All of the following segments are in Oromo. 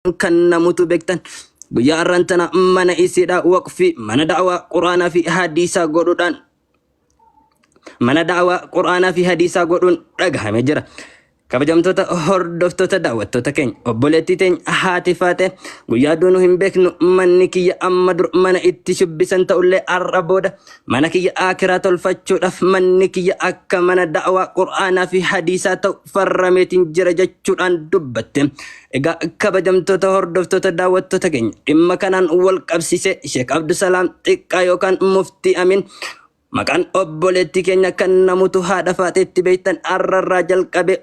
kan namutu beektan guyyaa arrantana mana isiidha waqfi mana da'waa quraanaa fi hadiisaa godhuudhaan mana da'waa quraanaa fi hadiisaa godhuun dhagahame jira. Kabajamtoota hordoftoota daawwattoota keenya obboleettii teenya haati faate guyyaa duunuu hin beeknu manni kiyya amma dur mana itti shubbisan ta'ullee har'a booda mana kiyya akiraa tolfachuudhaaf manni kiyya akka mana da'waa quraanaa fi hadiisaa ta'u farrameetiin jira jechuudhaan dubbatte. Egaa kabajamtoota hordoftoota daawwattoota keenya dhimma kanaan wal qabsiisee Sheek Abdusalaam Xiqqaa yookaan Muftii Amin maqaan obboleettii keenya kan namutu haadha faateetti beektan arrarraa jalqabe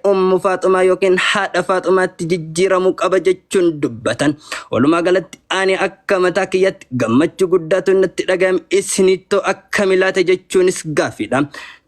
Faaxumaa yookiin haadha Faaxumaatti jijjiiramuu qaba jechuun dubbatan. Walumaa galatti ani akka mataa kiyyatti gammachuu guddaatu natti dhagahame isinittoo akkami laata jechuunis gaaffiidha.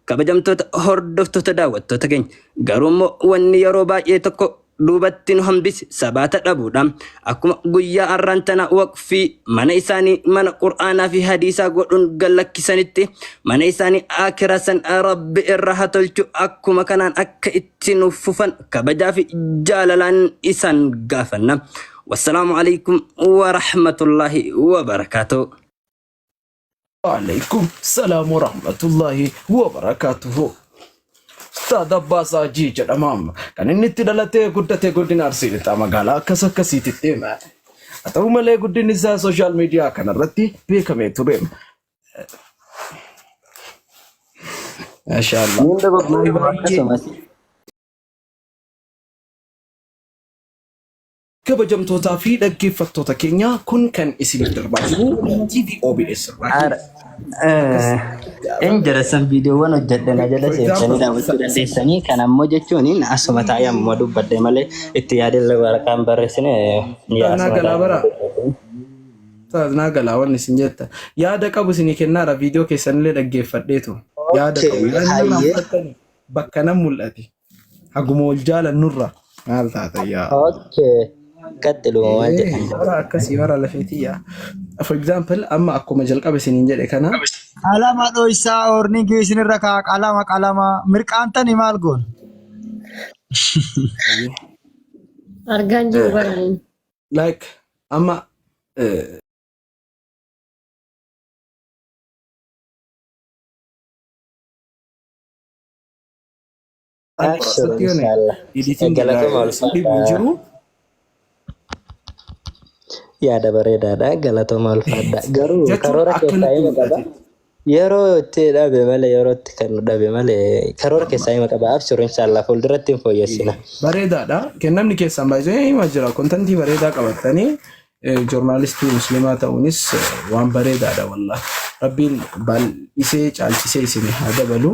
Kabajamtoota hordoftoota daawwattoota keenya garuummoo wanni yeroo baay'ee tokko duubatti nu hambisi sabaata dhabuudha. Akkuma guyyaa arrantana waqfii mana isaanii mana quraanaa fi hadiisaa godhuun gallakkisanitti mana isaanii akiraa san rabbi irra haa tolchu akkuma kanaan akka itti nuuf fufan kabajaa fi jaalalaan isaan gaafanna. Wassalaamu alaikum wa rahmatullahi wa barakatuh. وعليكم السلام ورحمة الله وبركاته. Ustaad Abbaasaa Hajii jedhama. Kan inni itti dhalatee guddate godina Arsiitti magaalaa akkas akkasiitti hima. Haa ta'u malee guddinni isaa sooshaal miidiyaa kanarratti beekamee ture. Maashaallah. Kabajamtootaa fi dhaggeeffattoota keenya kun kan isiniif darbaa jiru TV OBS Injarasan viidiyoowwan hojjedhan jala seensanii daawwachuu dandeessanii kan ammoo jechuun asuma taa'ee ammoo dubbadde malee itti yaadille waraqaan barreessine Taasnaa galaa wanni isin jetta yaada qabu isinii kennaara viidiyoo keessanillee dhaggeeffadheetu yaada qabu bakka nan mul'ate haguma wal jaalannurra maal taata yaa Qattilu waan jedhan akkasii bara lafeetiyya. For example amma akkuma jalqabe isiniin jedhe kana qalama dhoysaa orni geessinirra kaa qalama mirqaantani maal goon argaan jiru barani like amma jiru yaada bareedaadha galatooma ulfaadha garuu karoora keessaa hima qaba yeroo itti dhabe malee yeroo itti kan dhabe malee karoora keessaa hima qaba abshuru inshallah fuulduratti hin fooyyessina bareedaadha kennamni keessan baay'ee hima jira kontentii bareedaa qabatanii joornaalistii musliimaa ta'uunis waan bareedaadha wallahi rabbiin bal'isee caalchisee isin haa dabalu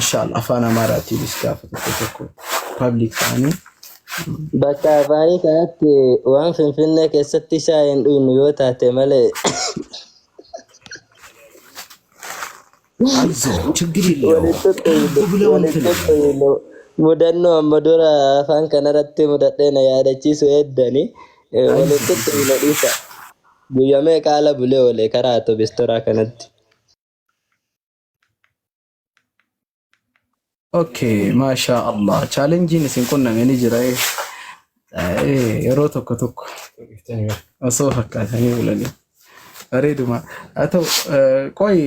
inshallah afaan amaaraatiinis gaafa tokko public ta'anii bakka afaanii kanatti waan finfinnee keessatti shaayeen dhuynu yoo taate malee ችግር የለውም mudannoo amma dura afaan kanarratti mudadhee na yaadachiisu eeddani walitti dhiisa guyyaa meeqa ala bulee olee karaa atobistoraa kanatti. Okay, masha Allah. Challenging isin qunname ni jira yeroo tokko tokko osoo fakkaatanii bulanii bareeduma haa ta'u qoyi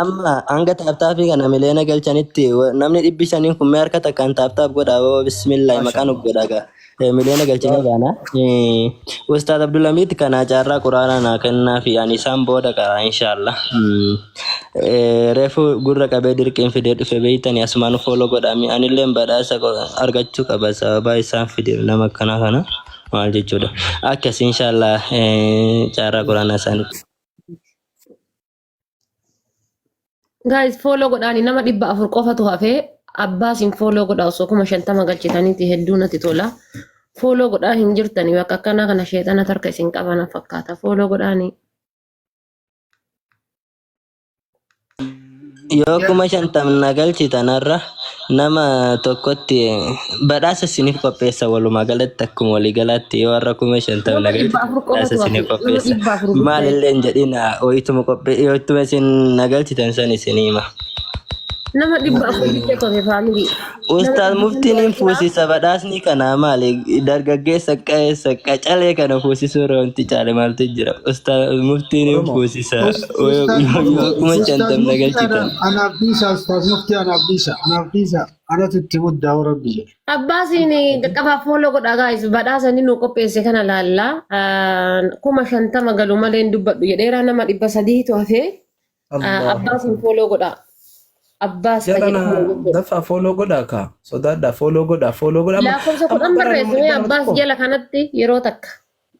amma hanga taaptaappii kana miliyoona galchanitti namni 500 kun mee harka takkaan taaptaap godha bismillah maqaan godhaga miliyoona galchanii baana Ustaad Abdulhamid kana jaarraa quraanaa naa kennaa fi ani isaan booda qara inshallah reefu gurra qabee dirqiin fidee dhufe beeytanii asumaan fooloo godhami anillee badhaasa argachuu qaba sababa isaan fidee nama kana maal jechuudha akkas inshallah jaarraa quraanaa isaanii guys follow godhaani nama 400 qofatu hafee abbaasin follow godhaa osoo 50 galchitaniiti hedduu natti tola follow godhaa hin jirtani bakka akkana kana sheexana tarka isin qabana fakkaata follow godhaani yoo 50 na galchitanarra nama tokkotti badhaasa isiniif qopheessa walumaa galatti akkuma walii galaatti yoo har'a 50 na galchitan isiniif qopheessa maalillee hin jedhina oyituma isin na galchitan san isinii hima nama dhibba afur jettee tofe faamilii. Ustaz muftiin hin fuusisa badhaasni kana maali? Dargaggeessa qeessa qacalee kana fuusisuu irra wanti caale maaltu jira? Ustaz muftiin hin Oromoo. fuusisa. Ustaz Kuma shantam Mufti nagalchitan. anaaf dhiisa, Ustaz Mufti anaaf dhiisa. Anatu itti muddaa Rabbi. Abbaasiin qaqqabaa fooloo godhaa gaayis badhaasanii nu qopheesse kana laallaa 50 galu malee hin dubbadhu jedheera nama 300 tofe Allah. abbaasiin fooloo godhaa. Abbaas Jalana fayyadamu. dafa follow godha ka. Sodaadha follow godha. Lakkoofsa kudhan barreessee abbaas jala kanatti yeroo takka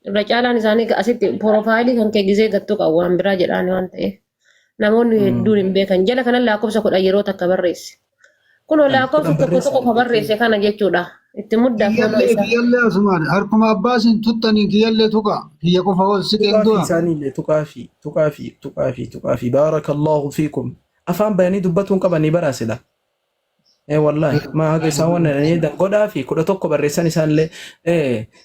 irra caalaan isaanii asitti porofaayilii kan kee gizee gattuu qabu waan biraa jedhaani waan ta'eef namoonni hedduun hin beekan jala kanan lakkoofsa kudhan yeroo takka barreesse. Kunoo lakkoofsa tokko ka barreesse kana jechuudha. Itti muddaa fooloo isaa. Kiyyallee asumaan harkuma Abbaasiin tuttanii kiyyallee tuqa. Kiyya qofa ol siqeen du'a. tuqaafi baarakallahu fiikum. Afaan bayanii dubbatuun qabanii baraasila. Wallahi ma haga isaan wannan dan godhaa fi 11 barreessan isaallee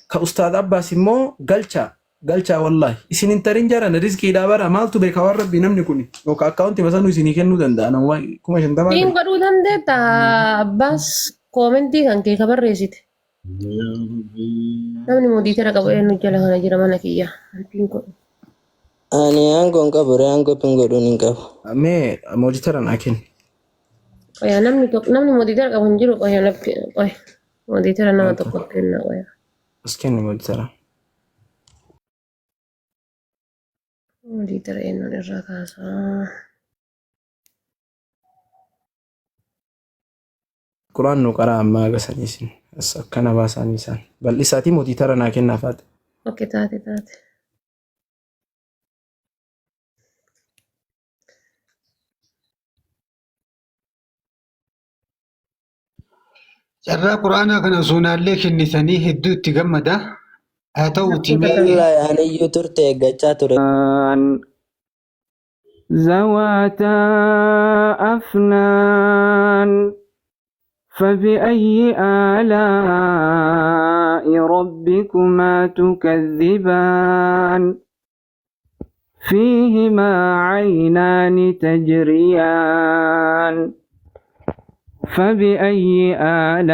ka ustaad Abbaas immoo galcha wallahi isin intarin jaran rizqiidhaa bara maaltu beeka waan rabbi namni kun yookaan akkaawunti masanuu isinii kennuu danda'a nama 50 Niin godhuu dandeetta abbaas koomentii kan kee ka barreessite. Namni moodiitara qabu eenyu jala kana jira mana kiyya. Antiin godhu. Ani aangoon qabu aangoo pingodhuun hin qabu. mee mooditara naa kenni. Qoya namni moodiitara qabu hin jiru qoya moodiitara nama tokko kenna qoya. As kenni mooditara. Moodiitara eenyuun irraa kaasaa. Quraan nu qaraa ammaa agasanii isin as akkana baasanii isaan bal'isaatii mooditara naa kennaafaate. Okke taate. Carraa Quraanaa kana suunaallee kennitanii hedduu itti gammada. Haa ta'uuti mee Wallahi ani iyyuu turte eeggachaa ture. ذواتا أفنان فبأي آلاء ربكما تكذبان فيهما عينان تجريان فبأي آلاء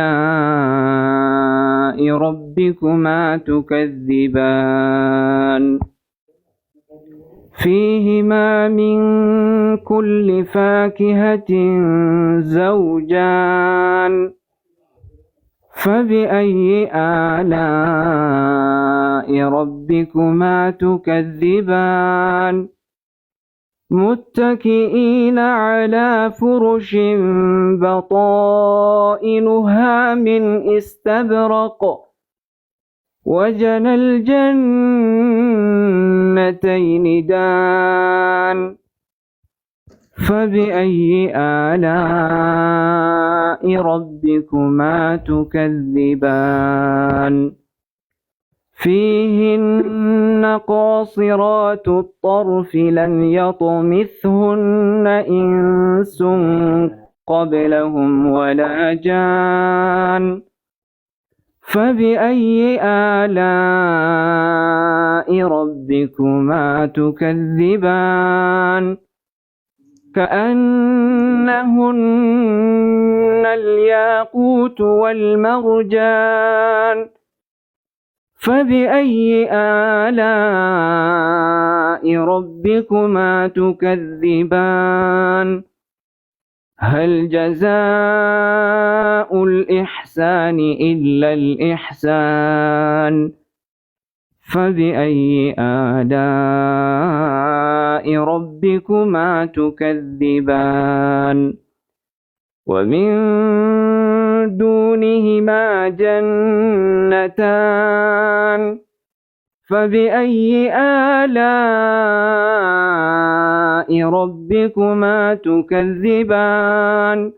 ربكما تكذبان فيهما من كل فاكهة زوجان فبأي آلاء ربكما تكذبان متكئين على فرش بطائنها من استبرق وجنى الجنتين دان فبأي آلاء ربكما تكذبان فيهن قاصرات الطرف لم يطمثهن إنس قبلهم ولا جان فبأي آلاء ربكما تكذبان كأنهن الياقوت والمرجان فبأي آلاء ربكما تكذبان هل جزاء الإحسان إلا الإحسان فبأي آلاء ربكما تكذبان ومن دونهما جنتان فبأي آلاء ربكما تكذبان